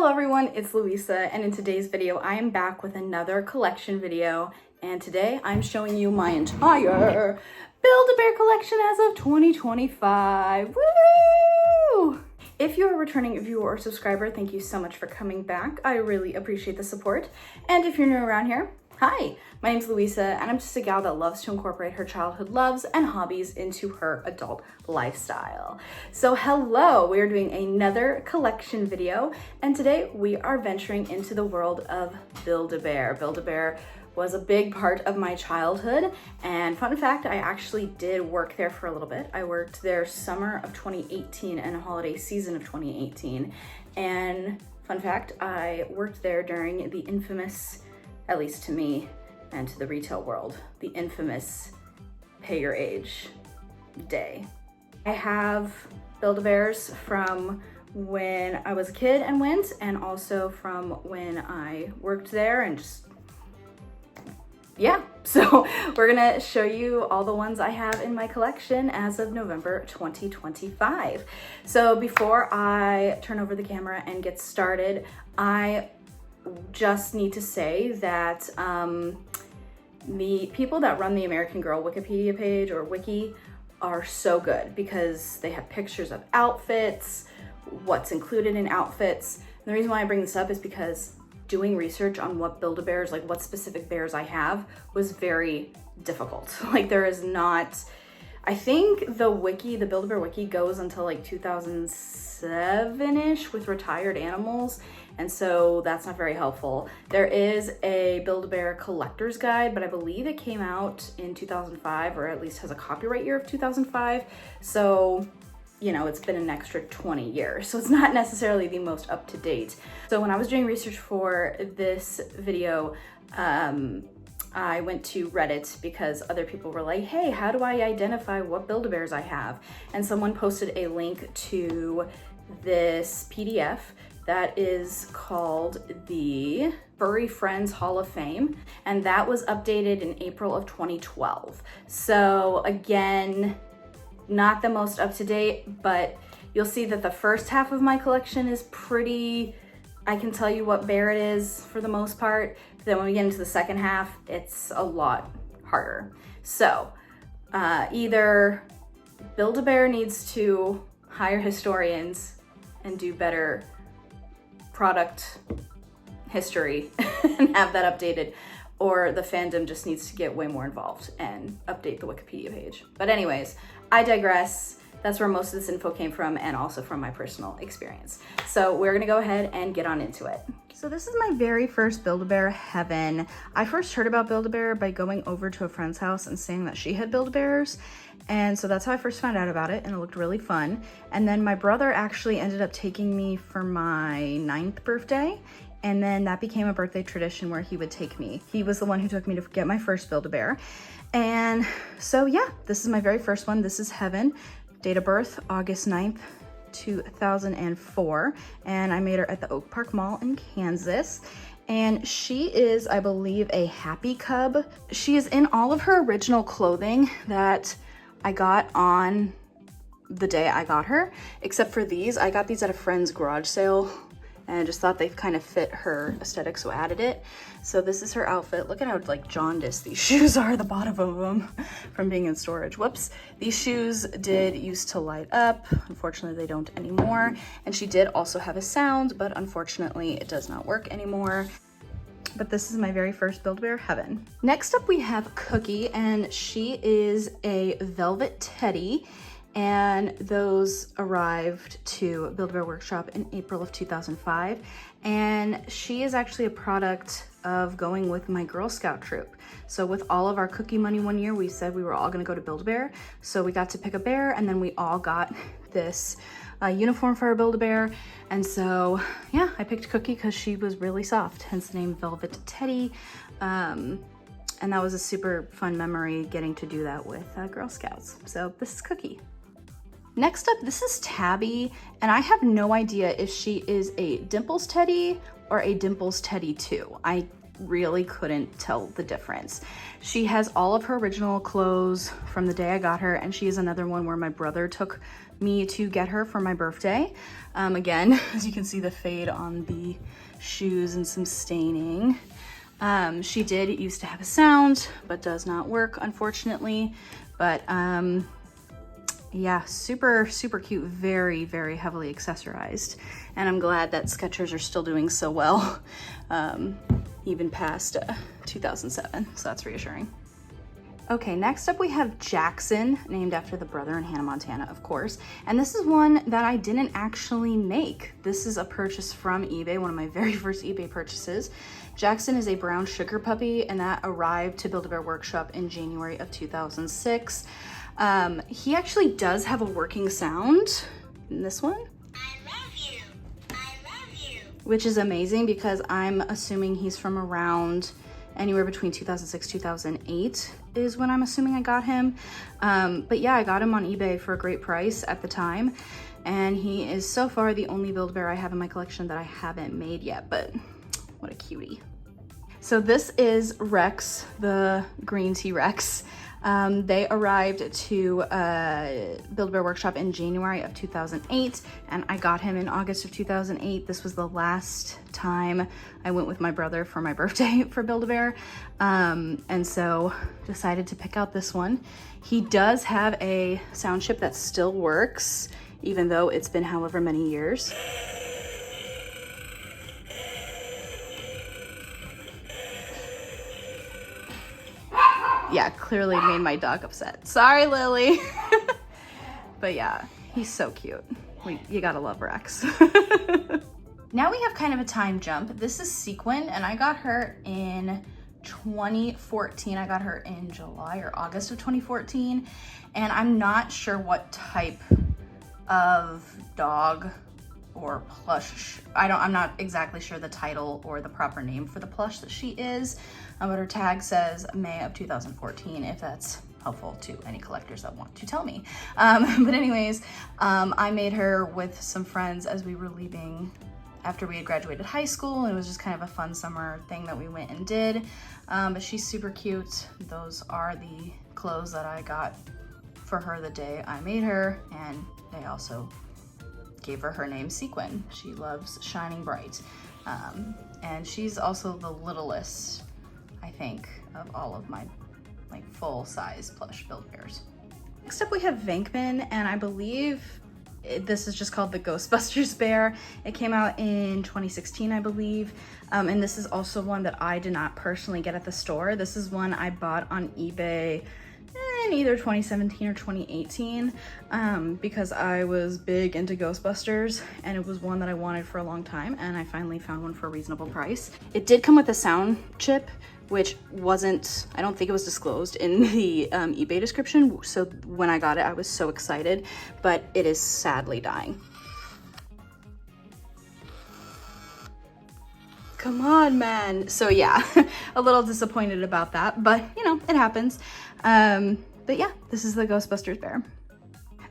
Hello everyone, it's Louisa, and in today's video I am back with another collection video, and today I'm showing you my entire Build-A-Bear collection as of 2025. Woo! If you're a returning viewer or subscriber, thank you so much for coming back. I really appreciate the support. And if you're new around here, hi, my name's Louisa, and I'm just a gal that loves to incorporate her childhood loves and hobbies into her adult lifestyle. So hello, we are doing another collection video, and today we are venturing into the world of Build-A-Bear. Build-A-Bear was a big part of my childhood, and fun fact, I actually did work there for a little bit. I worked there summer of 2018 and holiday season of 2018, and fun fact, I worked there during the infamous, at least to me and to the retail world, the infamous pay your age day. I have Build-A-Bears from when I was a kid and went, and also from when I worked there, and just, yeah. So we're gonna show you all the ones I have in my collection as of November 2025. So before I turn over the camera and get started, I just need to say that the people that run the American Girl Wikipedia page, or wiki, are so good because they have pictures of outfits, what's included in outfits. And the reason why I bring this up is because doing research on what Build-A-Bears, like what specific bears I have, was very difficult. Like there is not, I think the wiki, the Build-A-Bear wiki goes until like 2007-ish with retired animals. And so that's not very helpful. There is a Build-A-Bear collector's guide, but I believe it came out in 2005, or at least has a copyright year of 2005. So, you know, it's been an extra 20 years. So it's not necessarily the most up to date. So when I was doing research for this video, I went to Reddit because other people were like, hey, how do I identify what Build-A-Bears I have? And someone posted a link to this PDF that is called the Furry Friends Hall of Fame, and that was updated in April of 2012. So again, not the most up to date, but you'll see that the first half of my collection is pretty, I can tell you what bear it is for the most part. But then when we get into the second half, it's a lot harder. So either Build-A-Bear needs to hire historians and do better product history and have that updated, or the fandom just needs to get way more involved and update the Wikipedia page. But anyways, I digress. That's where most of this info came from, and also from my personal experience. So we're gonna go ahead and get on into it. So this is my very first Build-A-Bear heaven. I first heard about Build-A-Bear by going over to a friend's house and saying that she had Build-A-Bears. And so that's how I first found out about it, and it looked really fun. And then my brother actually ended up taking me for my 9th birthday. And then that became a birthday tradition where he would take me. He was the one who took me to get my first Build-A-Bear. And so yeah, this is my very first one. This is Heaven. Date of birth, August 9th, 2004. And I made her at the Oak Park Mall in Kansas. And she is, I believe, a happy cub. She is in all of her original clothing that I got on the day I got her, except for these. I got these at a friend's garage sale, and I just thought they kind of fit her aesthetic, so added it. So this is her outfit. Look at how like jaundiced these shoes are, the bottom of them, from being in storage. Whoops. These shoes did used to light up. Unfortunately, they don't anymore. And she did also have a sound, but unfortunately, it does not work anymore. But this is my very first Build-A-Bear heaven. Next up we have Cookie, and she is a velvet teddy, and those arrived to Build-A-Bear Workshop in April of 2005. And she is actually a product of going with my Girl Scout troop. So with all of our cookie money one year, we said we were all gonna go to Build-A-Bear. So we got to pick a bear, and then we all got this uniform for our Build-A-Bear. And so yeah, I picked Cookie because she was really soft, hence the name Velvet Teddy. And that was a super fun memory, getting to do that with Girl Scouts. So this is Cookie. Next up, this is Tabby, and I have no idea if she is a Dimples Teddy or a Dimples Teddy 2. I really couldn't tell the difference. She has all of her original clothes from the day I got her, and she is another one where my brother took me to get her for my birthday. Again, as you can see the fade on the shoes and some staining. She did used to have a sound, but does not work, unfortunately. But yeah, super, super cute, very, very heavily accessorized. And I'm glad that Skechers are still doing so well, even past 2007, so that's reassuring. Okay, next up we have Jackson, named after the brother in Hannah Montana, of course. And this is one that I didn't actually make. This is a purchase from eBay, one of my very first eBay purchases. Jackson is a brown sugar puppy, and that arrived to Build-A-Bear Workshop in January of 2006. He actually does have a working sound in this one. I love you. I love you. Which is amazing because I'm assuming he's from around anywhere between 2006, 2008 is when I'm assuming I got him. But yeah, I got him on eBay for a great price at the time. And he is so far the only Build-A-Bear I have in my collection that I haven't made yet, but what a cutie. So this is Rex, the green T-Rex. They arrived to Build-A-Bear Workshop in January of 2008, and I got him in August of 2008. This was the last time I went with my brother for my birthday for Build-A-Bear, and so decided to pick out this one. He does have a sound chip that still works, even though it's been however many years. Yeah, clearly made my dog upset. Sorry, Lily. But yeah, he's so cute. You gotta love Rex. Now we have kind of a time jump. This is Sequin, and I got her in 2014. I got her in July or August of 2014. And I'm not sure what type of dog or plush. I'm not exactly sure the title or the proper name for the plush that she is, but her tag says May of 2014, if that's helpful to any collectors that want to tell me. But anyways, I made her with some friends as we were leaving after we had graduated high school, and it was just kind of a fun summer thing that we went and did. But she's super cute. Those are the clothes that I got for her the day I made her, and they also gave her name Sequin. She loves shining bright. And she's also the littlest, I think, of all of my like full-size plush Build-A-Bears. Next up we have Venkman, and I believe this is just called the Ghostbusters bear. It came out in 2016, I believe. And this is also one that I did not personally get at the store. This is one I bought on eBay in either 2017 or 2018 because I was big into Ghostbusters, and it was one that I wanted for a long time, and I finally found one for a reasonable price. It did come with a sound chip, which wasn't, I don't think it was disclosed in the eBay description, so when I got it I was so excited, but it is sadly dying. Come on, man. So yeah, a little disappointed about that, but you know, it happens. But yeah, this is the Ghostbusters bear.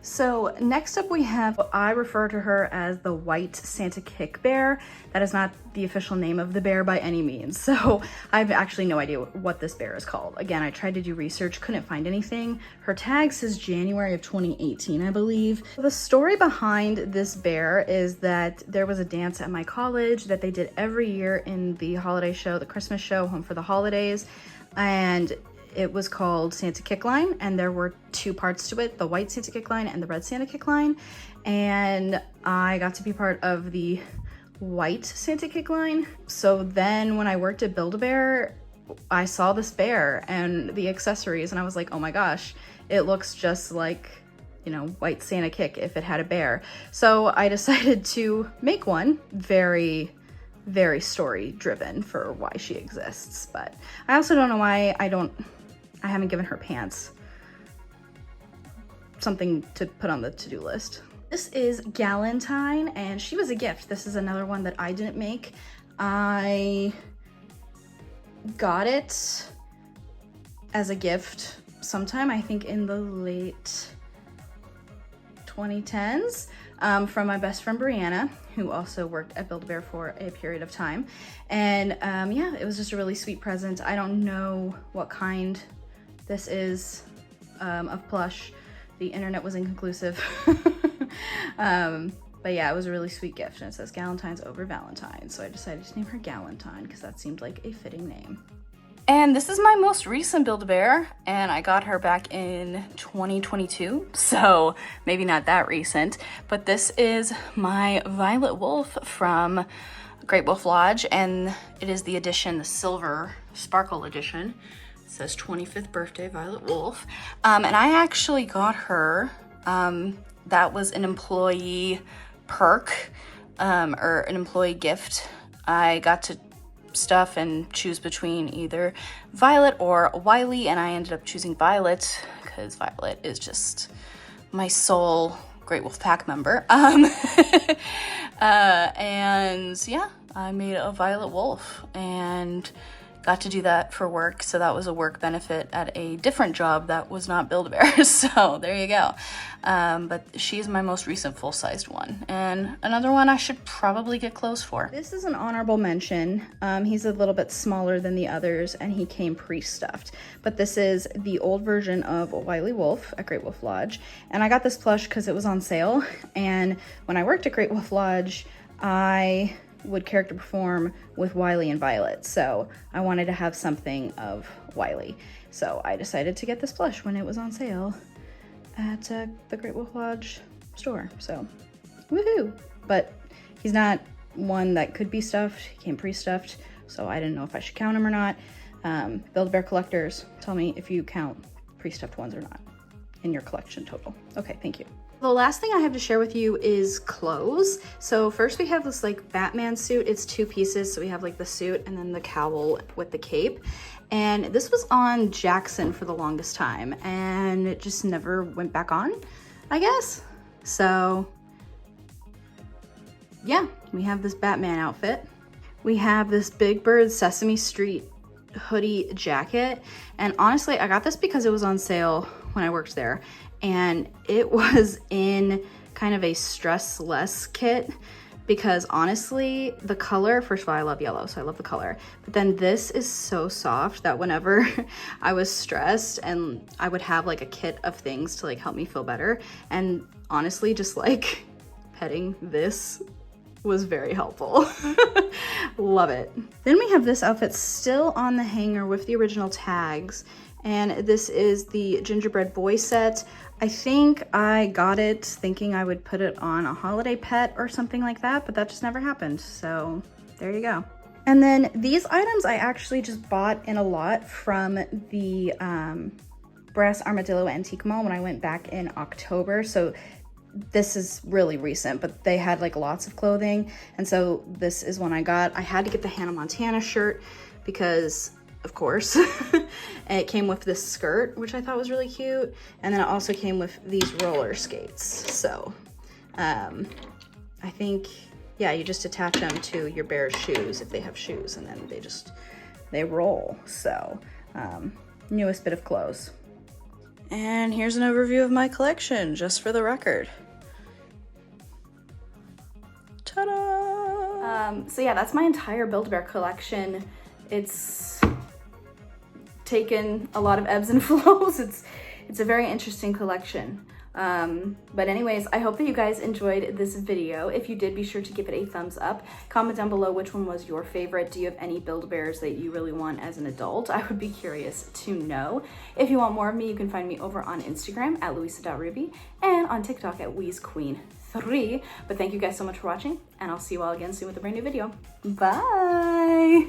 So next up we have, I refer to her as the white Santa Kick bear. That is not the official name of the bear by any means. So I have actually no idea what this bear is called. Again, I tried to do research, couldn't find anything. Her tag says January of 2018, I believe. The story behind this bear is that there was a dance at my college that they did every year in the holiday show, the Christmas show, Home for the Holidays. And it was called Santa Kick Line, and there were two parts to it, the white Santa Kick Line and the red Santa Kick Line. And I got to be part of the white Santa Kick Line. So then when I worked at Build-A-Bear, I saw this bear and the accessories, and I was like, oh my gosh, it looks just like, you know, white Santa Kick if it had a bear. So I decided to make one. Very story driven for why she exists, but I also don't know why I haven't given her pants. Something to put on the to-do list. This is Galentine, and she was a gift. This is another one that I didn't make. I got it as a gift sometime, I think in the late 2010s, from my best friend Brianna, who also worked at Build-A-Bear for a period of time. And yeah, it was just a really sweet present. I don't know what kind this is of plush. The internet was inconclusive. But yeah, it was a really sweet gift, and it says Galentine's over Valentine. So I decided to name her Galentine because that seemed like a fitting name. And this is my most recent Build-A-Bear, and I got her back in 2022, so maybe not that recent, but this is my Violet Wolf from Great Wolf Lodge, and it is the edition, the silver sparkle edition. It says 25th birthday Violet Wolf. And I actually got her, that was an employee perk, or an employee gift. I got to stuff and choose between either Violet or Wiley, and I ended up choosing Violet because Violet is just my sole Great Wolf Pack member. And yeah, I made a Violet Wolf and got to do that for work. So that was a work benefit at a different job that was not Build-A-Bear. So there you go. But she's my most recent full-sized one. And another one I should probably get clothes for. This is an honorable mention. He's a little bit smaller than the others and he came pre-stuffed. But this is the old version of Wiley Wolf at Great Wolf Lodge. And I got this plush because it was on sale. And when I worked at Great Wolf Lodge, I would character perform with Wiley and Violet, so I wanted to have something of Wiley. So I decided to get this plush when it was on sale at the Great Wolf Lodge store, so woohoo! But he's not one that could be stuffed, he came pre-stuffed, so I didn't know if I should count him or not. Build-A-Bear collectors, tell me if you count pre-stuffed ones or not in your collection total. Okay, thank you. The last thing I have to share with you is clothes. So first we have this like Batman suit. It's two pieces. So we have like the suit and then the cowl with the cape. And this was on Jackson for the longest time and it just never went back on, I guess. So yeah, we have this Batman outfit. We have this Big Bird Sesame Street hoodie jacket. And honestly, I got this because it was on sale when I worked there. And it was in kind of a stress-less kit because honestly, the color, first of all, I love yellow, so I love the color. But then this is so soft that whenever I was stressed and I would have like a kit of things to like help me feel better. And honestly, just like petting this was very helpful. Love it. Then we have this outfit still on the hanger with the original tags. And this is the Gingerbread Boy set. I think I got it thinking I would put it on a holiday pet or something like that, but that just never happened. So there you go. And then these items I actually just bought in a lot from the Brass Armadillo Antique Mall when I went back in October. So this is really recent, but they had like lots of clothing. And so this is one I got. I had to get the Hannah Montana shirt because of course. And it came with this skirt, which I thought was really cute. And then it also came with these roller skates. So I think, yeah, you just attach them to your bear's shoes if they have shoes, and then they roll. So newest bit of clothes. And here's an overview of my collection, just for the record. Ta-da! So yeah, that's my entire Build-A-Bear collection. It's taken a lot of ebbs and flows. It's a very interesting collection. But anyways, I hope that you guys enjoyed this video. If you did, be sure to give it a thumbs up. Comment down below which one was your favorite. Do you have any Build-A-Bears that you really want as an adult? I would be curious to know. If you want more of me, you can find me over on Instagram at louisa.ruby and on TikTok at WheezeQueen3. But thank you guys so much for watching, and I'll see you all again soon with a brand new video. Bye!